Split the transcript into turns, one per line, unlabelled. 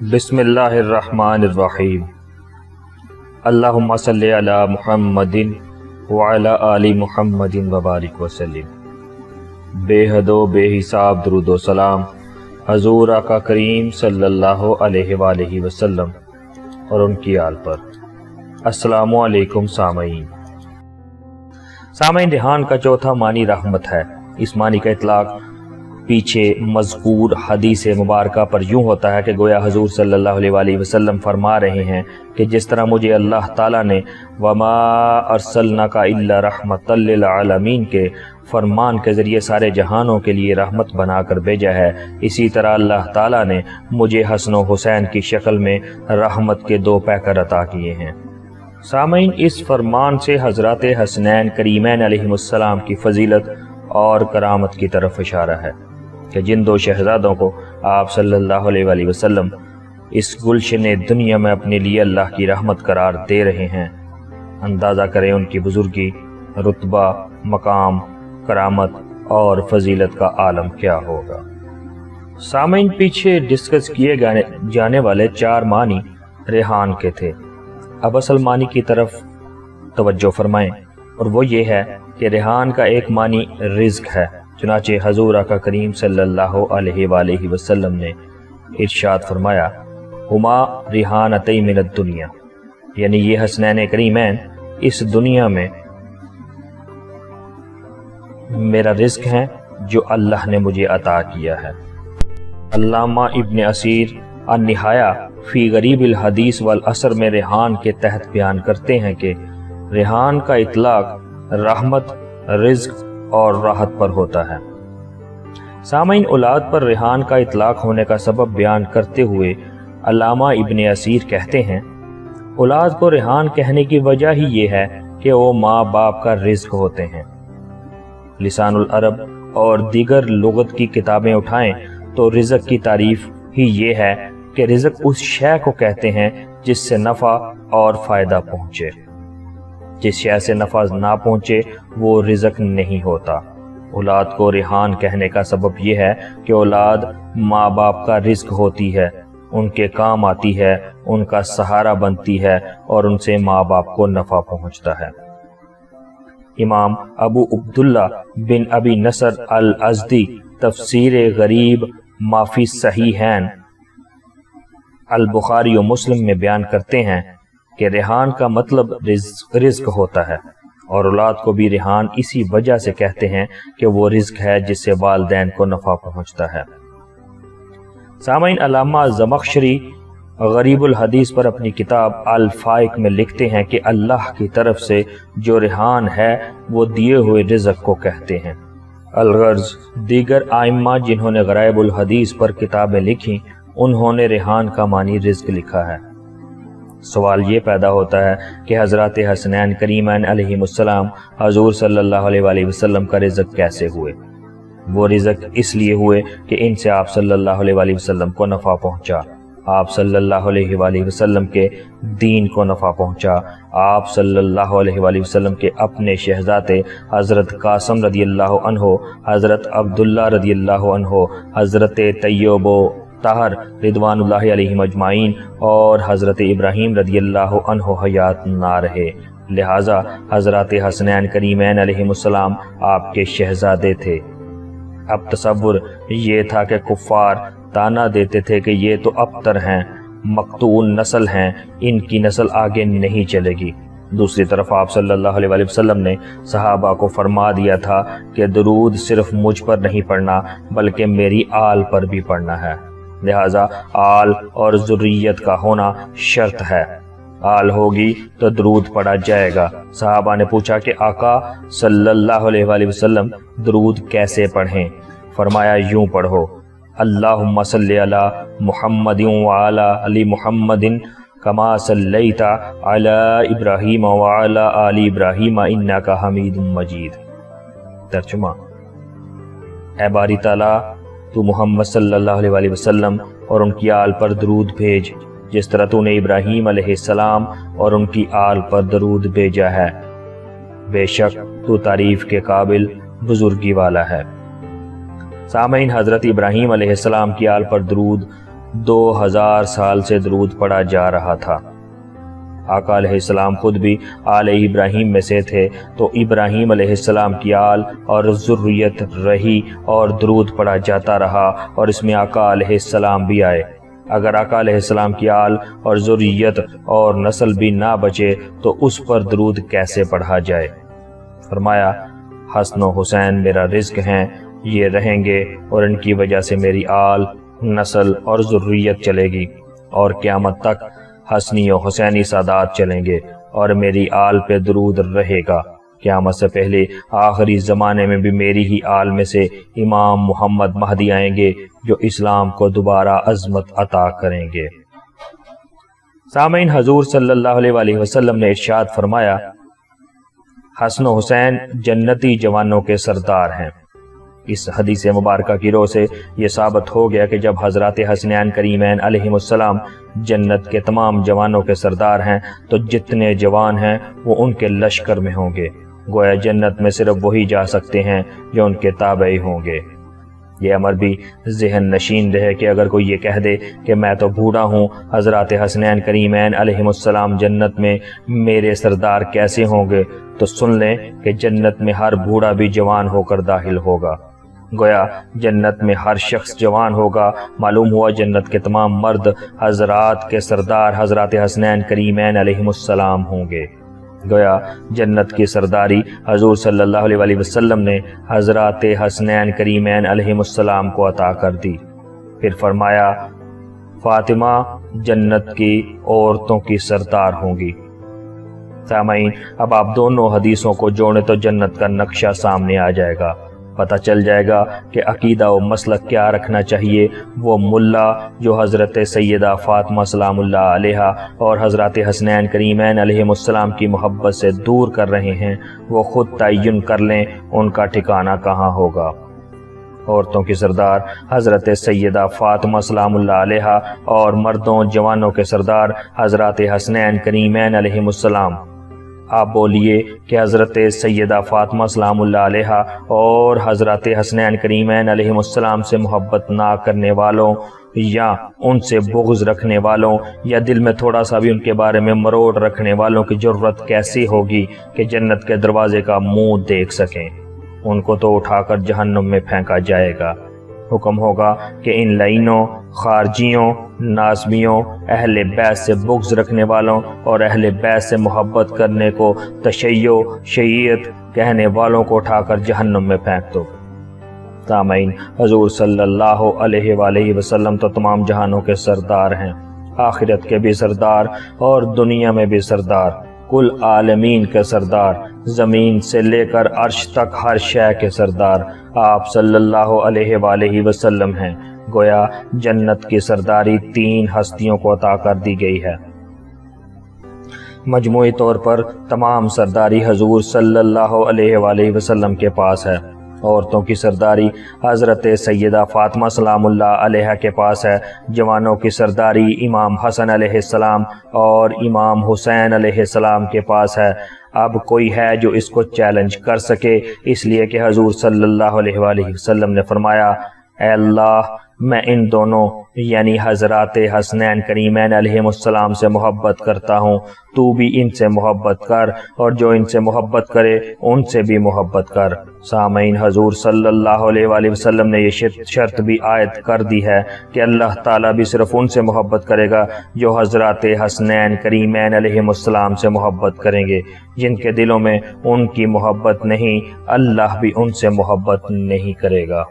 बिस्मिल्लाहिर्रहमानिर्रहीम। अल्लाहुम्मा सल्ली अला मुहम्मदिन व अला आलि मुहम्मदिन व बारिक वसल्लिम। बेहदो बेहिसाब दुरूद व सलाम हजूर आका करीम सल्लल्लाहु अलैहि वसल्लम और उनकी आल पर। अस्सलामु अलैकुम सामईन। सामईन, रिहान का चौथा मानी रहमत है। इस मानी का इतलाक पीछे मज़कूर हदीस मुबारका पर यूँ होता है कि गोया हजूर सल्लल्लाहु अलैहि वसल्लम फरमा रहे हैं कि जिस तरह मुझे अल्लाह ताला ने वमा अरसलनाका इल्ला रहमतल लिल आलमीन के फरमान के ज़रिए सारे जहानों के लिए रहमत बनाकर भेजा है, इसी तरह अल्लाह ताला ने मुझे हसन व हुसैन की शक्ल में रहमत के दो पैकर अता किए हैं। सामईन, इस फरमान से हज़रत हसनैन करीमैन अलैहिमुस्सलाम की फजीलत और करामत की तरफ इशारा है कि जिन दो शहजादों को आप सल्लल्लाहु अलैहि वसल्लम इस गुलशन दुनिया में अपने लिए अल्लाह की रहमत करार दे रहे हैं, अंदाज़ा करें उनकी बुजुर्गी, रुतबा, मकाम, करामत और फजीलत का आलम क्या होगा। सामईन, पीछे डिस्कस किए जाने वाले चार मानी रेहान के थे। अब असल मानी की तरफ तवज्जो फरमाएं, और वो ये है कि रेहान का एक मानी रिज़्क है। चुनाचे हजूर आका करीम सल्लल्लाहु अलैहि वसल्लम ने इरशाद फरमाया, हुमा रिहानतै मिनद दुनिया, यानी ये हसनैन करीमैन इस दुनिया में मेरा रिज़्क है जो अल्लाह ने मुझे अता किया है। अल्लामा इब्न असीर अन्निहाया फ़ी गरीबिल हदीस वल असर में रेहान के तहत बयान करते हैं कि रेहान का इतलाक रहमत, रिज़्क और राहत पर होता है। सामईन, औलाद पर रेहान का इतलाक होने का सबब बयान करते हुए अल्लामा इब्न असीर कहते हैं, औलाद को रेहान कहने की वजह ही ये है कि वो माँ बाप का रिज़्क होते हैं। लिसानुल अरब और दीगर लुगत की किताबें उठाएं तो रिज़्क की तारीफ ही ये है कि रिज़्क उस शय को कहते हैं जिससे नफ़ा और फ़ायदा पहुँचे। जिस शय से नफ़ा ना पहुँचे वो रिज़्क नहीं होता। औलाद को रेहान कहने का सबब यह है कि औलाद माँ बाप का रिज़्क होती है, उनके काम आती है, उनका सहारा बनती है और उनसे माँ बाप को नफ़ा पहुँचता है। इमाम अबू अब्दुल्ला बिन अबी नसर अल अज़दी तफसीर गरीब माफ़ी सहीहैन अल बुखारी और मुस्लिम में बयान करते हैं कि रेहान का मतलब रिज़्क होता है, और औलाद को भी रेहान इसी वजह से कहते हैं कि वो रिज़्क है जिससे वालिदैन को नफ़ा पहुँचता है। सामईन, अल्लामा ज़मख़शरी गरीबुल हदीस पर अपनी किताब अल फाइक में लिखते हैं कि अल्लाह की तरफ से जो रेहान है वो दिए हुए रिज़्क को कहते हैं। अलगर्ज़ दीगर आइम्मा जिन्होंने गराइबुल हदीस पर किताबें लिखी, उन्होंने रेहान का मानी रिज़्क लिखा है। सवाल ये पैदा होता है कि हज़रत हसनैन करीमैन अलैहिमुस्सलाम हजूर सल्लल्लाहु अलैहि वसल्लम का रिज़्क कैसे हुए। वो रिज़्क इसलिए हुए कि इनसे आप सल्लल्लाहु अलैहि वसल्लम को नफ़ा पहुँचा, आप सल्लल्लाहु अलैहि वसल्लम के दीन को नफ़ा पहुँचा, आप सल्लल्लाहु अलैहि वसल्लम के अपने शहज़ादे हज़रत कासिम रदियल्लाहु अन्हो, हज़रत अब्दुल्ला रदियल्लाहु अन्हो, हज़रत तय्यब ताहर रिदवानुल्लाहि अलैहिम अजमाइन और हज़रत इब्राहीम रदियल्लाहु अन्हो हयात ना रहे। लिहाजा हज़रत हसनैन करीमैन अलैहिमुस्सलाम आपके शहज़ादे थे। अब तसव्वुर ये था कि कुफ़ार ताना देते थे कि ये तो अबतर हैं, मक़तूल नस्ल हैं, इनकी नस्ल आगे नहीं चलेगी। दूसरी तरफ आप सल्लल्लाहु अलैहि वसल्लम ने सहाबा को फरमा दिया था कि दरूद सिर्फ मुझ पर नहीं पढ़ना बल्कि मेरी आल पर भी पढ़ना है। लिहाजा आल और ज़ुर्रियत का होना शर्त है। आल होगी तो दरूद पढ़ा जाएगा। सहाबा ने पूछा कि आका सल्लल्लाहु अलैहि वसल्लम दरूद कैसे पढ़ें? फरमाया, यूँ पढ़ो, अल्लाहुम्मा सल्ली अला मुहम्मदिन व अला अली मुहम्मदिन कमा सल्लैता अला इब्राहीम व अला आलि इब्राहीम इन्नका हमीदुम मजीद। तर्जुमा, ऐ बारी ताला, तू मोहम्मद सल्लल्लाहु अलैहि वसल्लम और उनकी आल पर दरूद भेज जिस तरह तूने इब्राहीम अलैहिस्सलाम और उनकी आल पर दरूद भेजा है। बेशक तू तारीफ़ के काबिल बुजुर्गी वाला है। सामईन, हज़रत इब्राहीम अलैहिस्सलाम की आल पर दरूद 2000 سال سے درود پڑھا جا رہا تھا۔ آقا علیہ السلام خود بھی آل ابراہیم میں سے تھے، تو ابراہیم علیہ السلام کی آل اور ذریت رہی اور درود پڑھا جاتا رہا، اور اس میں آقا علیہ السلام بھی آئے۔ اگر آقا علیہ السلام کی آل اور ذریت اور نسل بھی نہ بچے تو اس پر درود کیسے پڑھا جائے؟ فرمایا، حسن و حسین میرا رزق ہیں، یہ رہیں گے اور ان کی وجہ سے میری آل، نسل اور ذریت چلے گی، اور قیامت تک حسنی و حسینی سادات چلیں گے اور میری آل پہ درود رہے گا۔ قیامت سے پہلے آخری زمانے میں بھی میری ہی آل میں سے امام محمد مہدی آئیں گے جو اسلام کو دوبارہ عظمت عطا کریں گے۔ سامعین، حضور صلی اللہ علیہ وآلہ وسلم نے ارشاد فرمایا، حسن و حسین جنتی جوانوں کے سردار ہیں۔ اس حدیث مبارکہ کی روح سے یہ ثابت ہو گیا کہ جب حضرات حسنین کریمین علیہم السلام جنت کے تمام جوانوں کے سردار ہیں تو جتنے جوان ہیں وہ ان کے لشکر میں ہوں گے۔ گویا جنت میں صرف وہی جا سکتے ہیں جو ان کے تابعی ہوں گے۔ یہ امر بھی ذہن نشین رہے کہ اگر کوئی یہ کہہ دے کہ میں تو بوڑھا ہوں، حضرات حسنین کریمین علیہم السلام جنت میں میرے سردار کیسے ہوں گے، تو سن لیں کہ جنت میں ہر بوڑھا بھی جوان ہو کر داخل ہوگا۔ گویا جنت میں ہر شخص جوان ہوگا۔ معلوم ہوا جنت کے تمام مرد حضرات کے سردار حضرات حسنین کریمین علیہم السلام ہوں گے۔ گویا جنت کی سرداری حضور صلی اللہ علیہ وآلہ وسلم نے حضرات حسنین کریمین علیہم السلام کو عطا کر دی۔ پھر فرمایا، فاطمہ جنت کی عورتوں کی سردار ہوں گی۔ سامعین، اب آپ دونوں حدیثوں کو جوڑیں تو جنت کا نقشہ سامنے آ جائے گا۔ پتہ چل جائے گا کہ عقیدہ و مسلک کیا رکھنا چاہیے۔ وہ ملا جو حضرت سیدہ فاطمہ سلام اللہ علیہا اور حضرات حسنین کریمین علیہم السلام کی محبت سے دور کر رہے ہیں، وہ خود تعین کر لیں ان کا ٹھکانہ کہاں ہوگا۔ عورتوں کی سردار حضرت سیدہ فاطمہ سلام اللہ علیہا اور مردوں جوانوں کے سردار حضرات حسنین کریمین علیہم السلام۔ آپ بولیے کہ حضرت سیدہ فاطمہ سلام اللہ علیہا اور حضرت حسنین کریمین علیہم السلام سے محبت نہ کرنے والوں یا ان سے بغض رکھنے والوں یا دل میں تھوڑا سا بھی ان کے بارے میں مروڑ رکھنے والوں کی جرت کیسی ہوگی کہ جنت کے دروازے کا منہ دیکھ سکیں؟ ان کو تو اٹھا کر جہنم میں پھینکا جائے گا۔ حکم ہوگا کہ ان لعینوں، خارجیوں، ناسبیوں، اہل بیت سے بغض رکھنے والوں اور اہل بیت سے محبت کرنے کو تشیع شیعیت کہنے والوں کو اٹھا کر جہنم میں پھینک دو۔ سامعین، حضور صلی اللہ علیہ وآلہ وسلم تو تمام جہانوں کے سردار ہیں، آخرت کے بھی سردار اور دنیا میں بھی سردار، کل عالمین کے سردار، زمین سے لے کر عرش تک ہر شے کے سردار آپ صلی اللہ علیہ وآلہ وسلم ہیں۔ گویا جنت کی سرداری 3 ہستیوں کو عطا کر دی گئی ہے۔ مجموعی طور پر تمام سرداری حضور صلی اللہ علیہ وآلہ وسلم کے پاس ہے۔ عورتوں کی سرداری حضرت سیدہ فاطمہ سلام اللہ علیہ کے پاس ہے۔ جوانوں کی سرداری امام حسن علیہ السلام اور امام حسین علیہ السلام کے پاس ہے۔ اب کوئی ہے جو اس کو چیلنج کر سکے، اس لیے کہ حضور صلی اللہ علیہ وآلہ وسلم نے فرمایا، اے اللہ، میں ان دونوں یعنی حضرات حسنین کریمین علیہم السلام سے محبت کرتا ہوں، تو بھی ان سے محبت کر، اور جو ان سے محبت کرے ان سے بھی محبت کر۔ سامعین، حضور صلی اللہ علیہ وآلہ وسلم نے یہ شرط بھی عائد کر دی ہے کہ اللہ تعالیٰ بھی صرف ان سے محبت کرے گا جو حضرات حسنین کریمین علیہم السلام سے محبت کریں گے۔ جن کے دلوں میں ان کی محبت نہیں، اللہ بھی ان سے محبت نہیں کرے گا۔